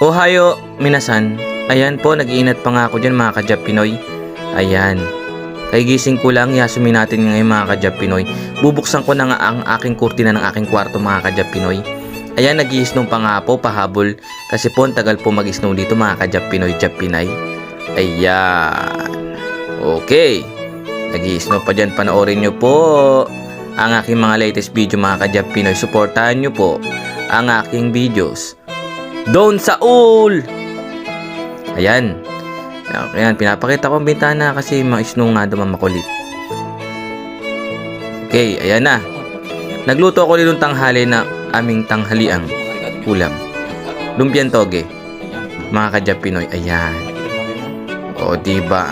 Ohayo, minasan. Ayan po, nag-iinat pa nga ako dyan mga ka-Jap Pinoy. Ayan. Kaigising ko lang, yasumi natin ngayon mga ka-Jap Pinoy. Bubuksan ko na nga ang aking kurtina ng aking kwarto mga ka-Jap Pinoy. Ayan, nag-i-snow pa nga po, pahabol. Kasi po, ang tagal po mag-snow dito mga ka-Jap Pinoy, Jap Pinay. Ayan. Okay. Nag-i-snow pa dyan, panoorin nyo po ang aking mga latest video mga ka-Jap Pinoy. Suportahan nyo po ang aking videos. Doon sa ul! Ayan. Ayan, pinapakita ko ang bintana kasi mga snow nga naman makulit. Okay, ayan na. Nagluto ako nitong tanghali na aming tanghaliang ulam. Lumpiang toge. Mga ka-Jap Pinoy, ayan. O, diba?